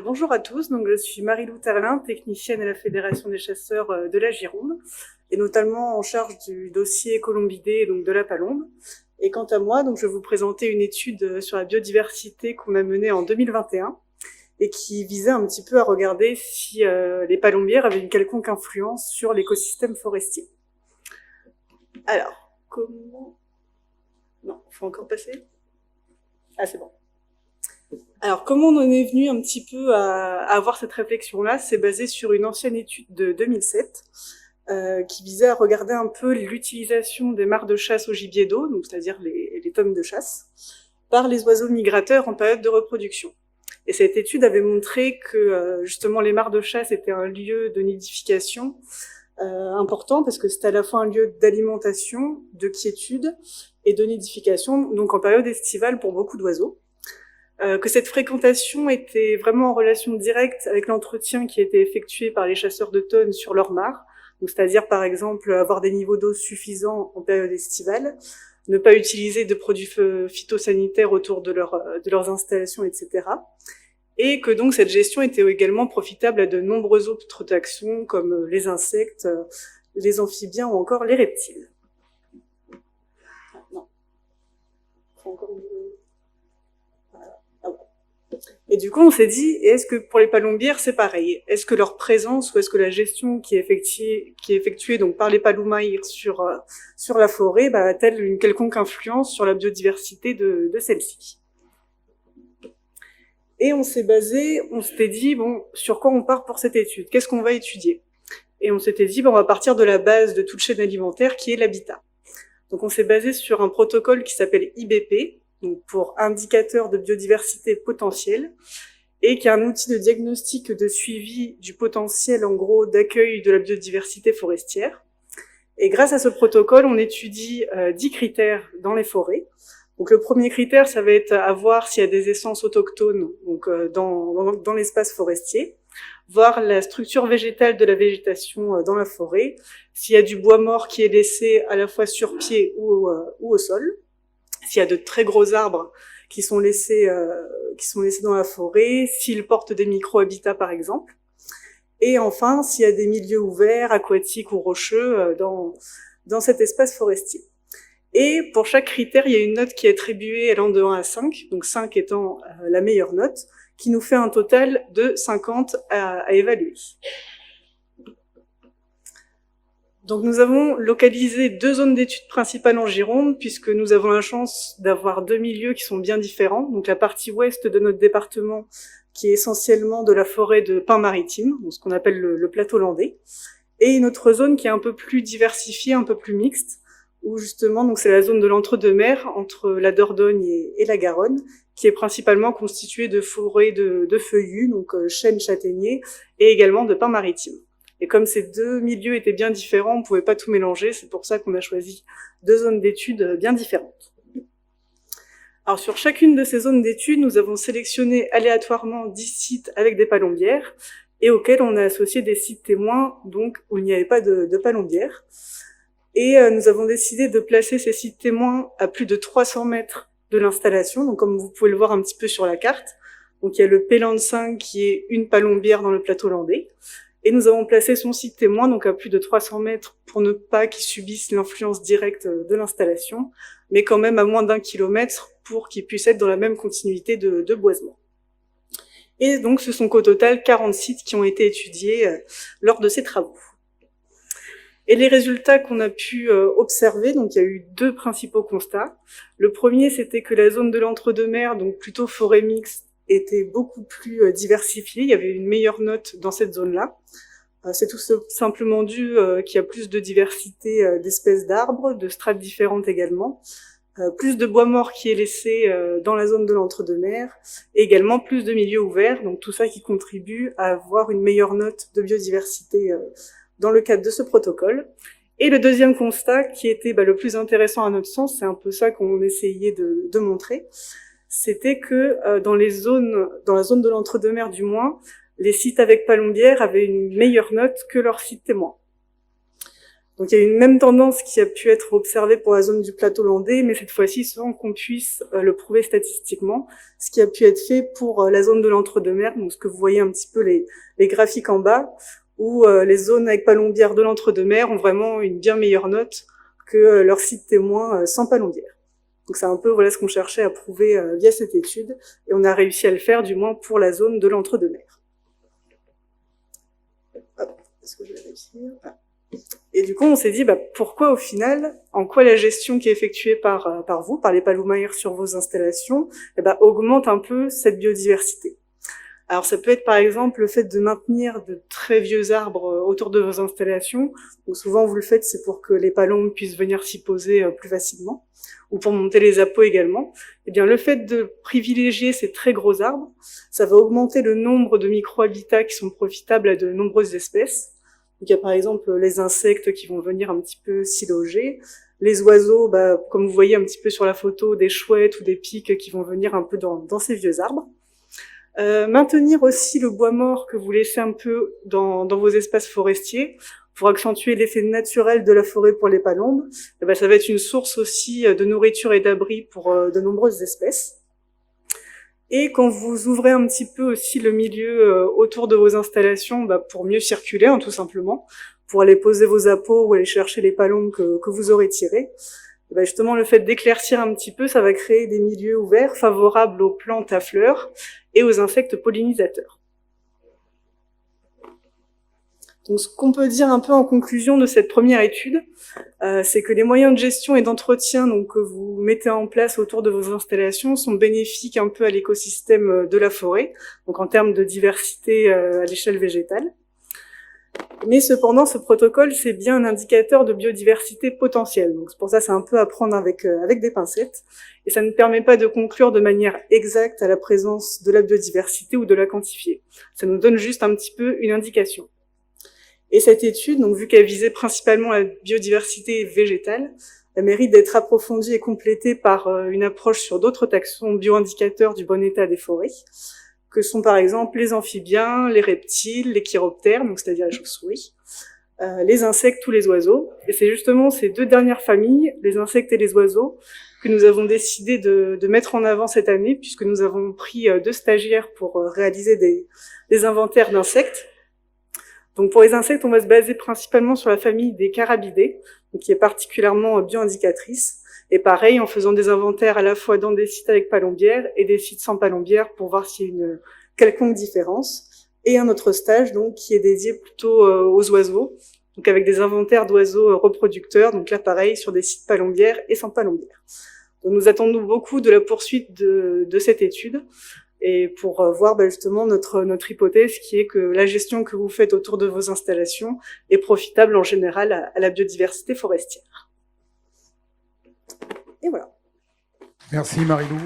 Bonjour à tous, donc je suis Marie-Lou Terlin, technicienne à la Fédération des chasseurs de la Gironde, et notamment en charge du dossier colombidé, donc de la palombe. Et quant à moi, donc je vais vous présenter une étude sur la biodiversité qu'on a menée en 2021 et qui visait un petit peu à regarder si les palombières avaient une quelconque influence sur l'écosystème forestier. Alors, comment... Non, faut encore passer. Ah, c'est bon. Alors, comment on en est venu un petit peu à avoir cette réflexion-là? C'est basé sur une ancienne étude de 2007 qui visait à regarder un peu l'utilisation des mares de chasse au gibier d'eau, donc c'est-à-dire les tonnes de chasse, par les oiseaux migrateurs en période de reproduction. Et cette étude avait montré que justement les mares de chasse étaient un lieu de nidification important parce que c'était à la fois un lieu d'alimentation, de quiétude et de nidification, donc en période estivale pour beaucoup d'oiseaux. Que cette fréquentation était vraiment en relation directe avec l'entretien qui était effectué par les chasseurs de tonnes sur leurs mares, c'est-à-dire par exemple avoir des niveaux d'eau suffisants en période estivale, ne pas utiliser de produits phytosanitaires autour de leurs installations, etc. Et que donc cette gestion était également profitable à de nombreuses autres actions comme les insectes, les amphibiens ou encore les reptiles. Ah, non. Faut encore une... Et du coup, on s'est dit, est-ce que pour les palombières, c'est pareil? Est-ce que leur présence ou est-ce que la gestion qui est effectuée donc par les paloumailles sur la forêt, a-t-elle une quelconque influence sur la biodiversité de celle-ci? Et on s'était dit, bon, sur quoi on part pour cette étude? Qu'est-ce qu'on va étudier? Et on s'était dit, bon, on va partir de la base de toute chaîne alimentaire qui est l'habitat. Donc on s'est basé sur un protocole qui s'appelle IBP, donc pour indicateur de biodiversité potentielle, et qui est un outil de diagnostic de suivi du potentiel, en gros, d'accueil de la biodiversité forestière. Et grâce à ce protocole, on étudie 10 critères dans les forêts. Donc le premier critère, ça va être à voir s'il y a des essences autochtones donc, dans l'espace forestier, voir la structure végétale de la végétation dans la forêt, s'il y a du bois mort qui est laissé à la fois sur pied ou au sol, s'il y a de très gros arbres qui sont laissés dans la forêt, s'ils portent des micro-habitats par exemple, et enfin s'il y a des milieux ouverts, aquatiques ou rocheux dans cet espace forestier. Et pour chaque critère, il y a une note qui est attribuée allant de 1 à 5, donc 5 étant la meilleure note, qui nous fait un total de 50 à évaluer. Donc nous avons localisé 2 zones d'études principales en Gironde, puisque nous avons la chance d'avoir 2 milieux qui sont bien différents. Donc la partie ouest de notre département, qui est essentiellement de la forêt de pins maritimes, ce qu'on appelle le plateau landais, et une autre zone qui est un peu plus diversifiée, un peu plus mixte, où justement donc c'est la zone de l'entre-deux-mers, entre la Dordogne et la Garonne, qui est principalement constituée de forêts de feuillus, donc chênes, châtaigniers, et également de pins maritimes. Et comme ces 2 milieux étaient bien différents, on ne pouvait pas tout mélanger, c'est pour ça qu'on a choisi 2 zones d'études bien différentes. Alors sur chacune de ces zones d'études, nous avons sélectionné aléatoirement 10 sites avec des palombières, et auxquels on a associé des sites témoins, donc où il n'y avait pas de palombières. Et nous avons décidé de placer ces sites témoins à plus de 300 mètres de l'installation, donc comme vous pouvez le voir un petit peu sur la carte. Donc il y a le Péland 5 qui est une palombière dans le plateau landais. Et nous avons placé son site témoin donc à plus de 300 mètres pour ne pas qu'il subisse l'influence directe de l'installation, mais quand même à moins d'1 kilomètre pour qu'il puisse être dans la même continuité de boisement. Et donc ce sont qu'au total 40 sites qui ont été étudiés lors de ces travaux. Et les résultats qu'on a pu observer, donc il y a eu 2 principaux constats. Le premier, c'était que la zone de l'entre-deux-mers, donc plutôt forêt mixte, était beaucoup plus diversifiée, il y avait une meilleure note dans cette zone-là. C'est tout simplement dû qu'il y a plus de diversité d'espèces d'arbres, de strates différentes également, plus de bois mort qui est laissé dans la zone de l'entre-deux-mers, et également plus de milieux ouverts, donc tout ça qui contribue à avoir une meilleure note de biodiversité dans le cadre de ce protocole. Et le deuxième constat, qui était le plus intéressant à notre sens, c'est un peu ça qu'on essayait de montrer, c'était que dans la zone de l'entre-deux-mers du moins, les sites avec palombières avaient une meilleure note que leurs sites témoins. Donc il y a une même tendance qui a pu être observée pour la zone du plateau landais, mais cette fois-ci sans qu'on puisse le prouver statistiquement, ce qui a pu être fait pour la zone de l'entre-deux-mer, donc ce que vous voyez un petit peu les graphiques en bas, où les zones avec palombière de l'entre-deux-mer ont vraiment une bien meilleure note que leurs sites témoins sans palombière. Donc c'est un peu voilà ce qu'on cherchait à prouver via cette étude, et on a réussi à le faire du moins pour la zone de l'entre-deux-mer. Est-ce que je vais réussir ? Et du coup, on s'est dit, pourquoi au final, en quoi la gestion qui est effectuée par vous, par les palombières sur vos installations, augmente un peu cette biodiversité. Alors ça peut être par exemple le fait de maintenir de très vieux arbres autour de vos installations. Donc souvent vous le faites, c'est pour que les palombes puissent venir s'y poser plus facilement, ou pour monter les appâts également. Eh bien le fait de privilégier ces très gros arbres, ça va augmenter le nombre de micro-habitats qui sont profitables à de nombreuses espèces. Donc il y a par exemple les insectes qui vont venir un petit peu s'y loger, les oiseaux, comme vous voyez un petit peu sur la photo, des chouettes ou des pics qui vont venir un peu dans ces vieux arbres. Maintenir aussi le bois mort que vous laissez un peu dans vos espaces forestiers pour accentuer l'effet naturel de la forêt pour les palombes. Ça va être une source aussi de nourriture et d'abri pour de nombreuses espèces. Et quand vous ouvrez un petit peu aussi le milieu autour de vos installations, pour mieux circuler, tout simplement, pour aller poser vos appâts ou aller chercher les palombes que vous aurez tirées, justement le fait d'éclaircir un petit peu, ça va créer des milieux ouverts favorables aux plantes à fleurs et aux insectes pollinisateurs. Donc ce qu'on peut dire un peu en conclusion de cette première étude, c'est que les moyens de gestion et d'entretien que vous mettez en place autour de vos installations sont bénéfiques un peu à l'écosystème de la forêt, donc en termes de diversité à l'échelle végétale. Mais cependant, ce protocole, c'est bien un indicateur de biodiversité potentielle. Donc c'est pour ça, c'est un peu à prendre avec des pincettes. Et ça ne permet pas de conclure de manière exacte à la présence de la biodiversité ou de la quantifier. Ça nous donne juste un petit peu une indication. Et cette étude, donc vu qu'elle visait principalement la biodiversité végétale, elle mérite d'être approfondie et complétée par une approche sur d'autres taxons bioindicateurs du bon état des forêts, que sont par exemple les amphibiens, les reptiles, les chiroptères, donc c'est-à-dire les chauves-souris, les insectes ou les oiseaux. Et c'est justement ces deux dernières familles, les insectes et les oiseaux, que nous avons décidé de mettre en avant cette année, puisque nous avons pris 2 stagiaires pour réaliser des inventaires d'insectes. Donc pour les insectes, on va se baser principalement sur la famille des carabidés, qui est particulièrement bioindicatrice. Et pareil, en faisant des inventaires à la fois dans des sites avec palombière et des sites sans palombière pour voir s'il y a une quelconque différence. Et un autre stage donc qui est dédié plutôt aux oiseaux, donc avec des inventaires d'oiseaux reproducteurs, donc là pareil sur des sites palombières et sans palombière. Donc nous attendons beaucoup de la poursuite de cette étude et pour voir justement notre hypothèse qui est que la gestion que vous faites autour de vos installations est profitable en général à la biodiversité forestière. Et voilà. Merci Marie-Lou.